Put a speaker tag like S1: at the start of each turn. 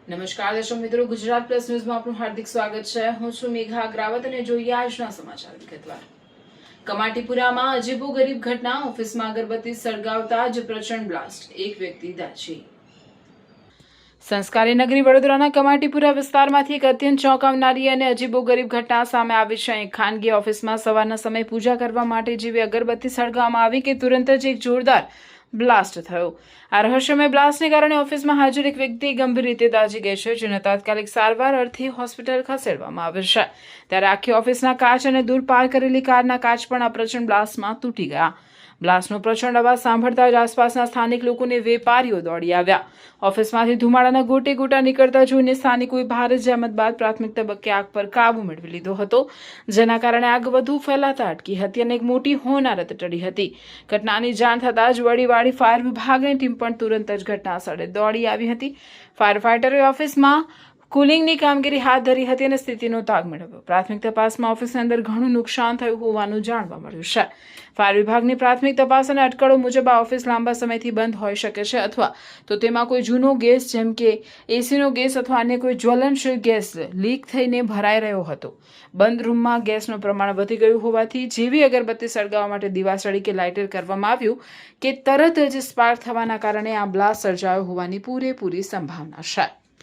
S1: નમસ્કાર દર્શક મિત્રો, ગુજરાત પ્લસ ન્યૂઝમાં આપનું હાર્દિક સ્વાગત છે. હું છું મેઘા અગ્રાવત અને જોઈએ આજના સમાચાર વિગતવાર. કમાટીપુરામાં અજીબોગરીબ ઘટના. ઓફિસમાં અગરબત્તી સળગાવતા જ પ્રચંડ બ્લાસ્ટ, એક વ્યક્તિ દાઝી. સંસ્કારી નગરી વડોદરાના કમાટીપુરા વિસ્તારમાંથી એક અત્યંત ચોંકાવનારી અને અજીબોગરીબ ઘટના સામે આવી છે. એક ખાનગી ઓફિસમાં સવારના સમયે પૂજા કરવા માટે જેવી અગરબત્તી સળગાવવામાં આવી કે તુરંત જ એક જોરદાર બ્લાસ્ટ થયો. આ રહસ્યમય બ્લાસ્ટને કારણે ઓફિસમાં હાજર એક વ્યક્તિ ગંભીર રીતે દાઝી ગઈ છે, જેને તાત્કાલિક સારવાર અર્થે હોસ્પિટલ ખસેડવામાં આવ્યો છે. ત્યારે આખી ઓફિસના કાચ અને દૂર પાર્ક કરેલી કારના કાચ પણ આ પ્રચંડ બ્લાસ્ટમાં તૂટી ગયા. બ્લાસ્ટનો પ્રચંડ અવાજ સાંભળતા જ આસપાસના સ્થાનિક લોકોને વેપારીઓ દોડી આવ્યા. ઓફિસમાંથી ધુમાડાના ગોટે ગોટા નીકળતા જોઈને સ્થાનિકોએ ભારે જહેમત બાદ પ્રાથમિક તબક્કે આગ પર કાબુ મેળવી લીધો હતો, જેના કારણે આગ વધુ ફેલાતા અટકી હતી અને એક મોટી હોનારત ટળી હતી. ઘટનાની જાણ થતાં જ વડીવાડી ફાયર વિભાગની ટીમ પણ તુરંત જ ઘટના સ્થળે દોડી આવી હતી. ફાયર ફાઇટરોએ ઓફિસમાં કુલિંગની કામગીરી હાથ ધરી હતી અને સ્થિતિનો તાગ મેળવ્યો. પ્રાથમિક તપાસમાં ઓફિસની અંદર ઘણું નુકસાન થયું હોવાનું જાણવા મળ્યું છે. ફાયર વિભાગની પ્રાથમિક તપાસ અને અટકળો મુજબ આ ઓફિસ લાંબા સમયથી બંધ હોઈ શકે છે, અથવા તો તેમાં કોઈ જૂનો ગેસ જેમ કે એસીનો ગેસ અથવા અન્ય કોઈ જ્વલનશીલ ગેસ લીક થઈને ભરાઈ રહ્યો હતો. બંધ રૂમમાં ગેસનું પ્રમાણ વધી ગયું હોવાથી જેવી અગરબત્તી સળગાવવા માટે દીવાસળી કે લાઇટર કરવામાં આવ્યું કે તરત જ સ્પાર્ક થવાના કારણે આ બ્લાસ્ટ સર્જાયો હોવાની પૂરેપૂરી સંભાવના છે.